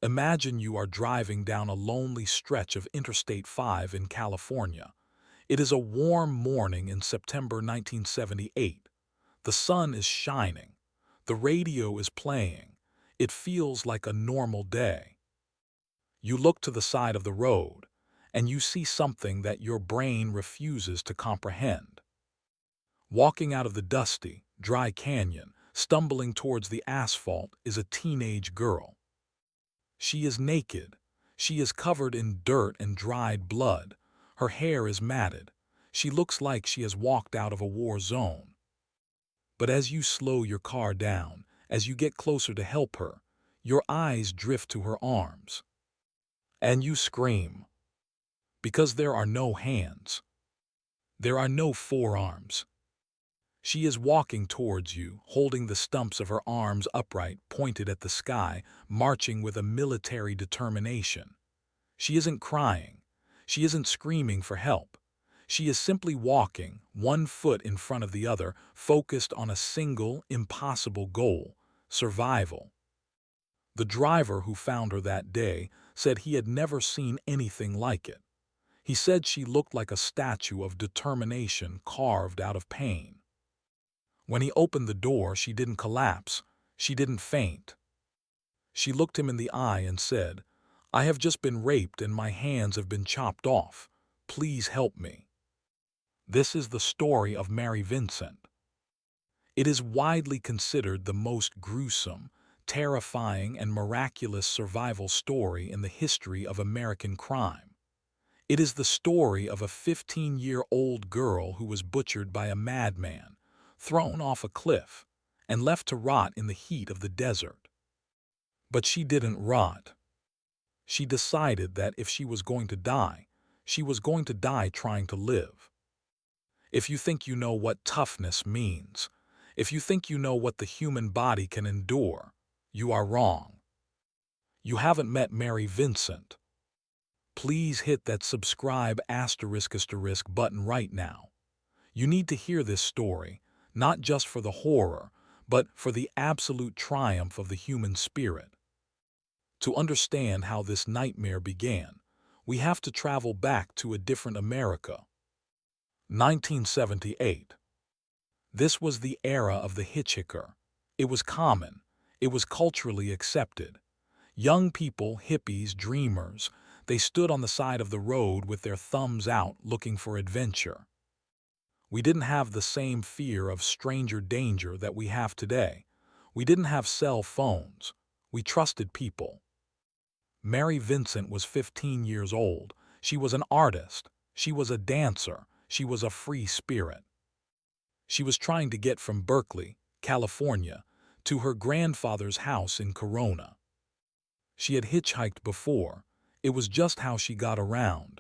Imagine you are driving down a lonely stretch of Interstate 5 in California. It is a warm morning in September 1978. The sun is shining. The radio is playing. It feels like a normal day. You look to the side of the road, and you see something that your brain refuses to comprehend. Walking out of the dusty, dry canyon, stumbling towards the asphalt, is a teenage girl. She is naked. She is covered in dirt and dried blood. Her hair is matted. She looks like she has walked out of a war zone. But as you slow your car down, as you get closer to help her, your eyes drift to her arms. And you scream. Because there are no hands. There are no forearms. She is walking towards you, holding the stumps of her arms upright, pointed at the sky, marching with a military determination. She isn't crying. She isn't screaming for help. She is simply walking, one foot in front of the other, focused on a single, impossible goal: survival. The driver who found her that day said he had never seen anything like it. He said she looked like a statue of determination carved out of pain. When he opened the door, she didn't collapse. She didn't faint. She looked him in the eye and said, "I have just been raped and my hands have been chopped off. Please help me." This is the story of Mary Vincent. It is widely considered the most gruesome, terrifying, and miraculous survival story in the history of American crime. It is the story of a 15-year-old girl who was butchered by a madman, thrown off a cliff, and left to rot in the heat of the desert. But she didn't rot. She decided that if she was going to die, she was going to die trying to live. If you think you know what toughness means, if you think you know what the human body can endure, you are wrong. You haven't met Mary Vincent. Please hit that subscribe *** button right now. You need to hear this story, not just for the horror, but for the absolute triumph of the human spirit. To understand how this nightmare began, we have to travel back to a different America. 1978. This was the era of the hitchhiker. It was common. It was culturally accepted. Young people, hippies, dreamers, they stood on the side of the road with their thumbs out looking for adventure. We didn't have the same fear of stranger danger that we have today. We didn't have cell phones. We trusted people. Mary Vincent was 15 years old. She was an artist. She was a dancer. She was a free spirit. She was trying to get from Berkeley, California, to her grandfather's house in Corona. She had hitchhiked before. It was just how she got around.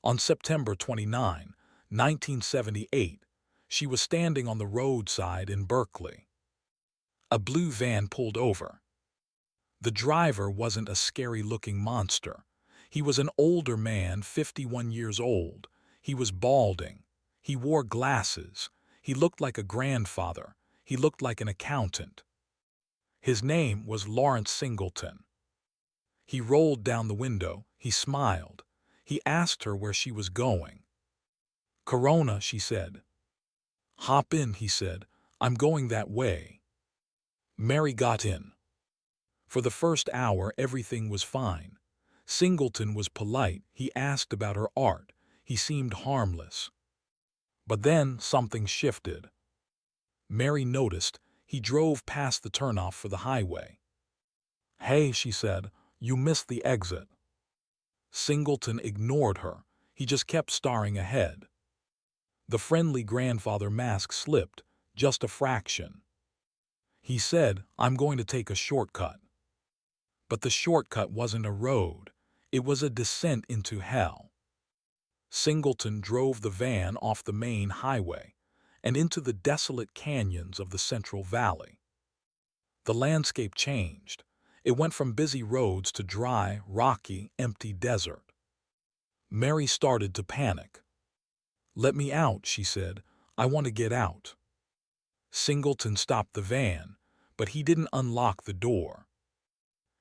On September 29, 1978, she was standing on the roadside in Berkeley. A blue van pulled over. The driver wasn't a scary-looking monster. He was an older man, 51 years old. He was balding. He wore glasses. He looked like a grandfather. He looked like an accountant. His name was Lawrence Singleton. He rolled down the window. He smiled. He asked her where she was going. "Corona," she said. "Hop in," he said. "I'm going that way." Mary got in. For the first hour, everything was fine. Singleton was polite. He asked about her art. He seemed harmless. But then something shifted. Mary noticed he drove past the turnoff for the highway. "Hey," she said, "you missed the exit." Singleton ignored her. He just kept staring ahead. The friendly grandfather mask slipped, just a fraction. He said, "I'm going to take a shortcut." But the shortcut wasn't a road. It was a descent into hell. Singleton drove the van off the main highway and into the desolate canyons of the Central Valley. The landscape changed. It went from busy roads to dry, rocky, empty desert. Mary started to panic. "Let me out," she said. "I want to get out." Singleton stopped the van, but he didn't unlock the door.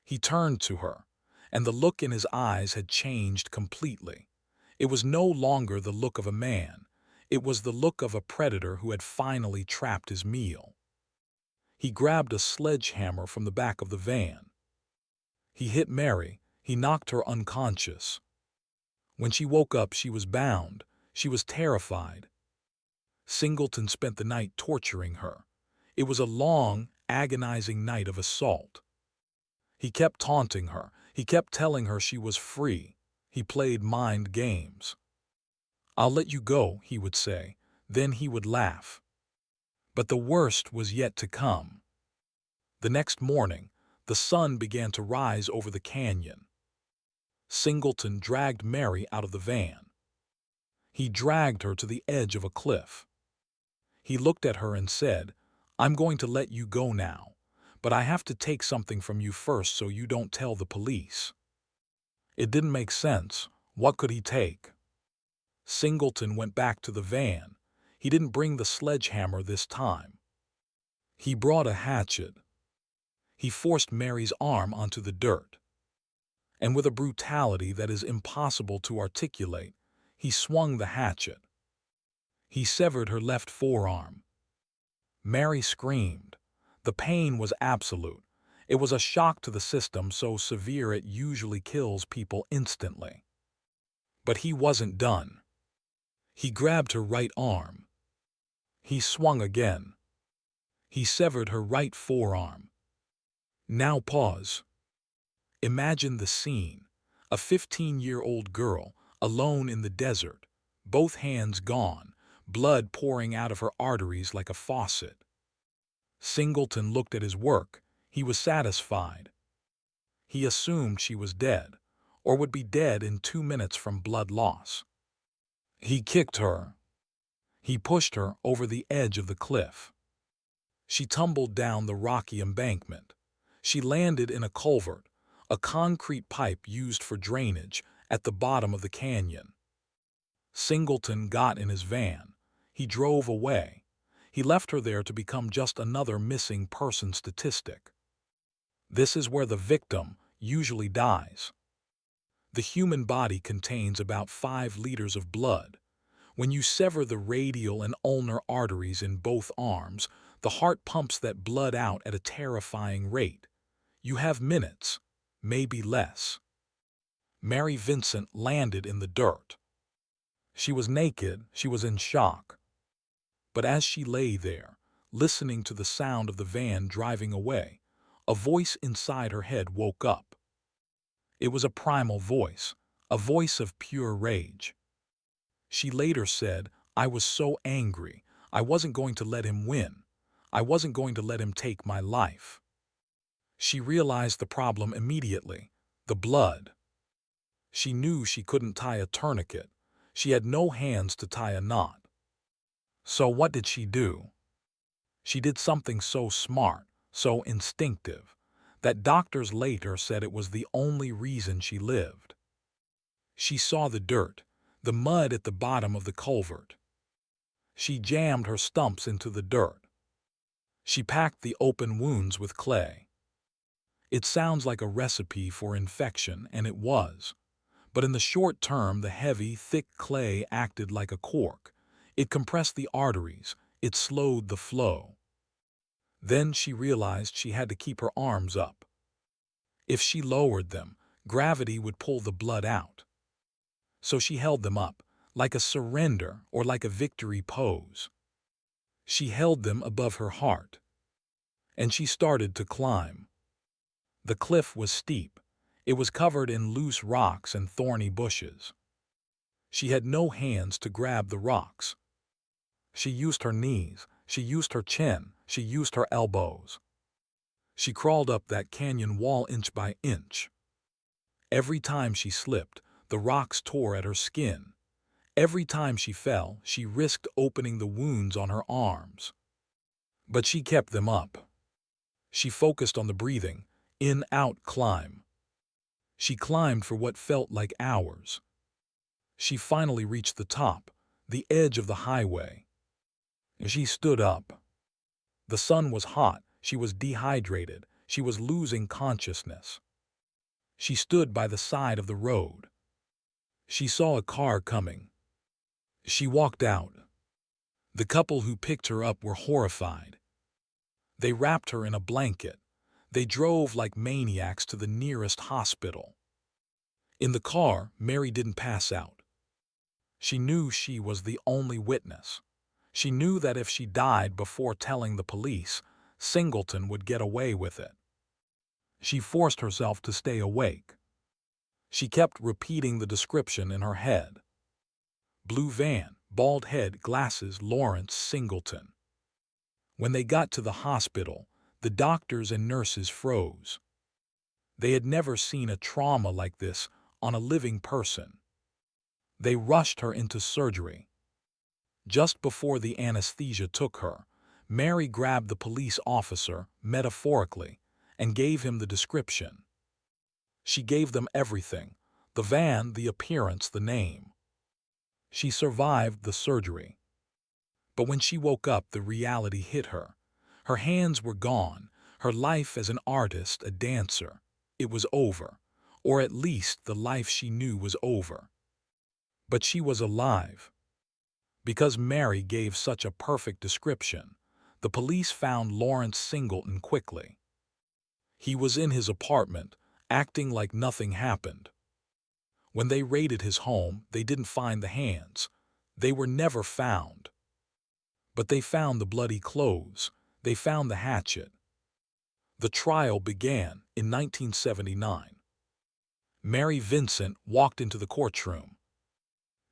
He turned to her, and the look in his eyes had changed completely. It was no longer the look of a man. It was the look of a predator who had finally trapped his meal. He grabbed a sledgehammer from the back of the van. He hit Mary. He knocked her unconscious. When she woke up, she was bound. She was terrified. Singleton spent the night torturing her. It was a long, agonizing night of assault. He kept taunting her. He kept telling her she was free. He played mind games. "I'll let you go," he would say. Then he would laugh. But the worst was yet to come. The next morning, the sun began to rise over the canyon. Singleton dragged Mary out of the van. He dragged her to the edge of a cliff. He looked at her and said, "I'm going to let you go now, but I have to take something from you first so you don't tell the police." It didn't make sense. What could he take? Singleton went back to the van. He didn't bring the sledgehammer this time. He brought a hatchet. He forced Mary's arm onto the dirt. And with a brutality that is impossible to articulate, he swung the hatchet. He severed her left forearm. Mary screamed. The pain was absolute. It was a shock to the system so severe it usually kills people instantly. But he wasn't done. He grabbed her right arm. He swung again. He severed her right forearm. Now pause. Imagine the scene. A 15-year-old girl, alone in the desert, both hands gone, blood pouring out of her arteries like a faucet. Singleton looked at his work. He was satisfied. He assumed she was dead, or would be dead in 2 minutes from blood loss. He kicked her. He pushed her over the edge of the cliff. She tumbled down the rocky embankment. She landed in a culvert, a concrete pipe used for drainage, at the bottom of the canyon. Singleton got in his van. He drove away. He left her there to become just another missing person statistic. This is where the victim usually dies. The human body contains about 5 liters of blood. When you sever the radial and ulnar arteries in both arms, the heart pumps that blood out at a terrifying rate. You have minutes, maybe less. Mary Vincent landed in the dirt. She was naked, she was in shock. But as she lay there, listening to the sound of the van driving away, a voice inside her head woke up. It was a primal voice, a voice of pure rage. She later said, "I was so angry. I wasn't going to let him win. I wasn't going to let him take my life." She realized the problem immediately: the blood. She knew she couldn't tie a tourniquet. She had no hands to tie a knot. So what did she do? She did something so smart, so instinctive, that doctors later said it was the only reason she lived. She saw the dirt, the mud at the bottom of the culvert. She jammed her stumps into the dirt. She packed the open wounds with clay. It sounds like a recipe for infection, and it was. But in the short term, the heavy, thick clay acted like a cork. It compressed the arteries. It slowed the flow. Then she realized she had to keep her arms up. If she lowered them, gravity would pull the blood out. So she held them up, like a surrender or like a victory pose. She held them above her heart. And she started to climb. The cliff was steep. It was covered in loose rocks and thorny bushes. She had no hands to grab the rocks. She used her knees. She used her chin. She used her elbows. She crawled up that canyon wall inch by inch. Every time she slipped, the rocks tore at her skin. Every time she fell, she risked opening the wounds on her arms. But she kept them up. She focused on the breathing, in-out climb. She climbed for what felt like hours. She finally reached the top, the edge of the highway. She stood up. The sun was hot. She was dehydrated. She was losing consciousness. She stood by the side of the road. She saw a car coming. She walked out. The couple who picked her up were horrified. They wrapped her in a blanket. They drove like maniacs to the nearest hospital. In the car, Mary didn't pass out. She knew she was the only witness. She knew that if she died before telling the police, Singleton would get away with it. She forced herself to stay awake. She kept repeating the description in her head. Blue van, bald head, glasses, Lawrence Singleton. When they got to the hospital, the doctors and nurses froze. They had never seen a trauma like this on a living person. They rushed her into surgery. Just before the anesthesia took her, Mary grabbed the police officer, metaphorically, and gave him the description. She gave them everything: the van, the appearance, the name. She survived the surgery. But when she woke up, the reality hit her. Her hands were gone. Her life as an artist, a dancer, it was over. Or at least the life she knew was over. But she was alive. Because Mary gave such a perfect description, the police found Lawrence Singleton quickly. He was in his apartment, acting like nothing happened. When they raided his home, they didn't find the hands. They were never found. But they found the bloody clothes. They found the hatchet. The trial began in 1979. Mary Vincent walked into the courtroom.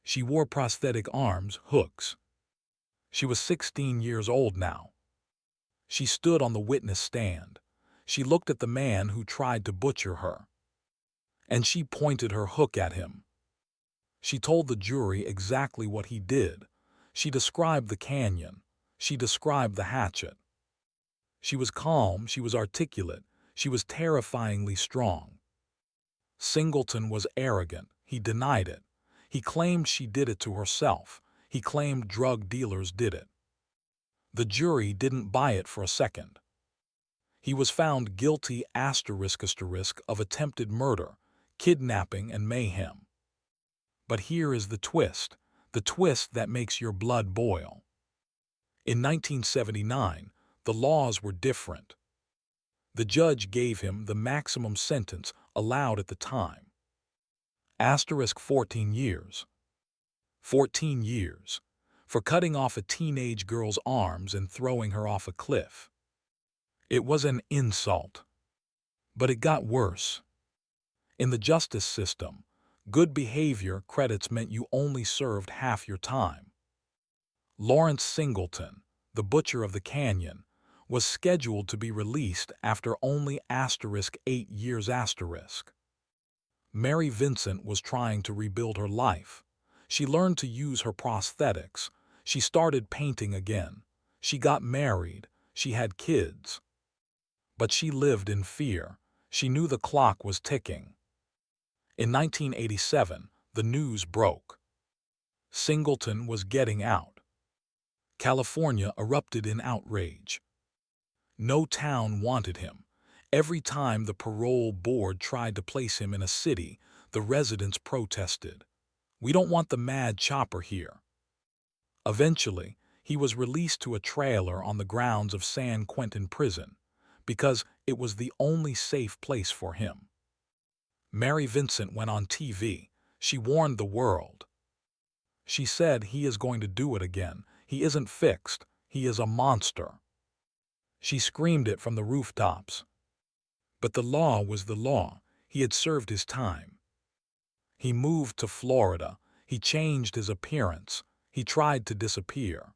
She wore prosthetic arms, hooks. She was 16 years old now. She stood on the witness stand. She looked at the man who tried to butcher her. And she pointed her hook at him. She told the jury exactly what he did. She described the canyon. She described the hatchet. She was calm, she was articulate, she was terrifyingly strong. Singleton was arrogant. He denied it. He claimed she did it to herself. He claimed drug dealers did it. The jury didn't buy it for a second. He was found guilty ** of attempted murder, kidnapping, and mayhem. But here is the twist that makes your blood boil. In 1979, the laws were different. The judge gave him the maximum sentence allowed at the time. * 14 years. 14 years. For cutting off a teenage girl's arms and throwing her off a cliff. It was an insult. But it got worse. In the justice system, good behavior credits meant you only served half your time. Lawrence Singleton, the butcher of the canyon, was scheduled to be released after only *8 years*. Mary Vincent was trying to rebuild her life. She learned to use her prosthetics. She started painting again. She got married. She had kids. But she lived in fear. She knew the clock was ticking. In 1987, the news broke. Singleton was getting out. California erupted in outrage. No town wanted him. Every time the parole board tried to place him in a city, the residents protested. "We don't want the mad chopper here." Eventually, he was released to a trailer on the grounds of San Quentin prison, because it was the only safe place for him. Mary Vincent went on TV. She warned the world. She said he is going to do it again. He isn't fixed. He is a monster. She screamed it from the rooftops. But the law was the law. He had served his time. He moved to Florida. He changed his appearance. He tried to disappear.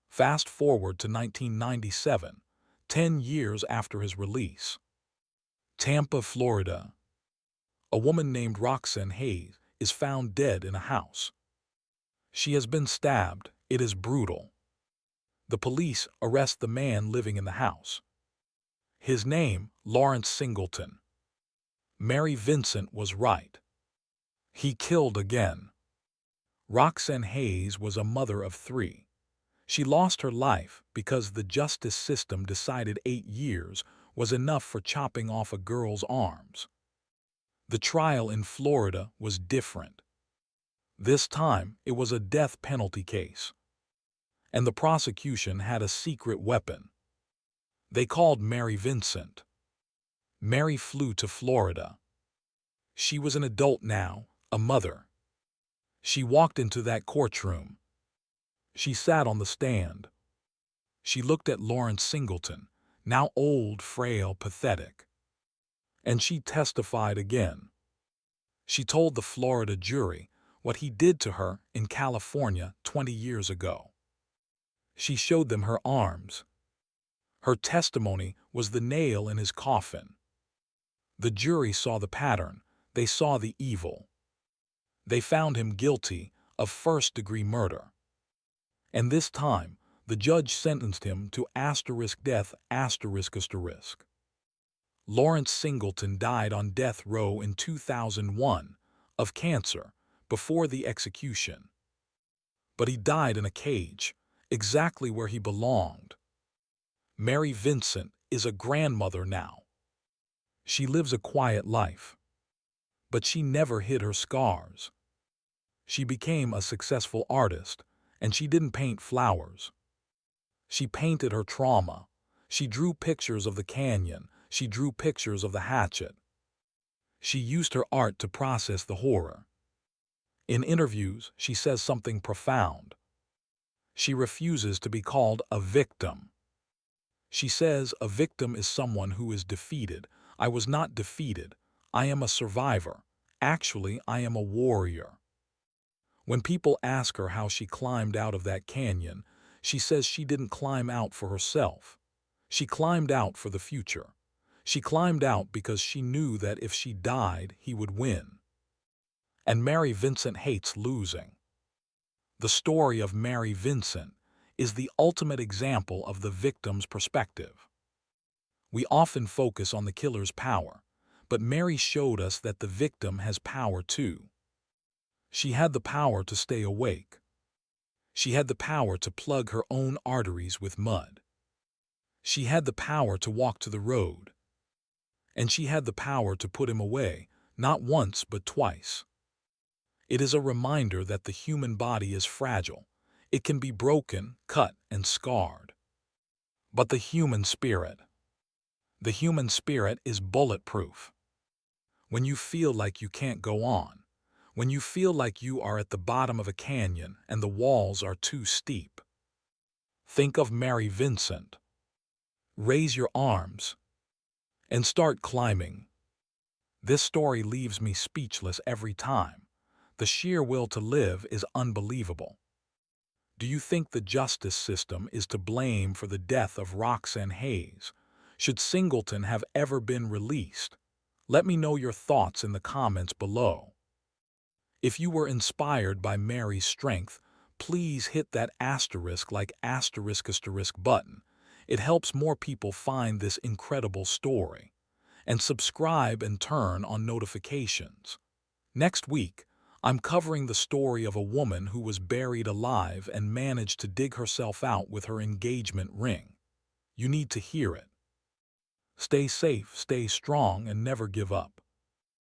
Fast forward to 1997, 10 years after his release. Tampa, Florida. A woman named Roxanne Hayes is found dead in a house. She has been stabbed. It is brutal. The police arrest the man living in the house. His name, Lawrence Singleton. Mary Vincent was right. He killed again. Roxanne Hayes was a mother of 3. She lost her life because the justice system decided 8 years was enough for chopping off a girl's arms. The trial in Florida was different. This time, it was a death penalty case, and the prosecution had a secret weapon. They called Mary Vincent. Mary flew to Florida. She was an adult now, a mother. She walked into that courtroom. She sat on the stand. She looked at Lawrence Singleton, now old, frail, pathetic. And she testified again. She told the Florida jury what he did to her in California 20 years ago. She showed them her arms. Her testimony was the nail in his coffin. The jury saw the pattern. They saw the evil. They found him guilty of first-degree murder. And this time, the judge sentenced him to death. Lawrence Singleton died on death row in 2001 of cancer before the execution. But he died in a cage, exactly where he belonged. Mary Vincent is a grandmother now. She lives a quiet life. But she never hid her scars. She became a successful artist, and she didn't paint flowers. She painted her trauma. She drew pictures of the canyon. She drew pictures of the hatchet. She used her art to process the horror. In interviews, she says something profound. She refuses to be called a victim. She says a victim is someone who is defeated. I was not defeated. I am a survivor. Actually, I am a warrior. When people ask her how she climbed out of that canyon, she says she didn't climb out for herself. She climbed out for the future. She climbed out because she knew that if she died, he would win. And Mary Vincent hates losing. The story of Mary Vincent is the ultimate example of the victim's perspective. We often focus on the killer's power, but Mary showed us that the victim has power too. She had the power to stay awake. She had the power to plug her own arteries with mud. She had the power to walk to the road. And she had the power to put him away, not once but twice. It is a reminder that the human body is fragile. It can be broken, cut, and scarred. But the human spirit is bulletproof. When you feel like you can't go on, when you feel like you are at the bottom of a canyon and the walls are too steep, think of Mary Vincent. Raise your arms and start climbing. This story leaves me speechless every time. The sheer will to live is unbelievable. Do you think the justice system is to blame for the death of Roxanne Hayes? Should Singleton have ever been released? Let me know your thoughts in the comments below. If you were inspired by Mary's strength, please hit that asterisk button. It helps more people find this incredible story. And subscribe and turn on notifications. Next week, I'm covering the story of a woman who was buried alive and managed to dig herself out with her engagement ring. You need to hear it. Stay safe, stay strong, and never give up.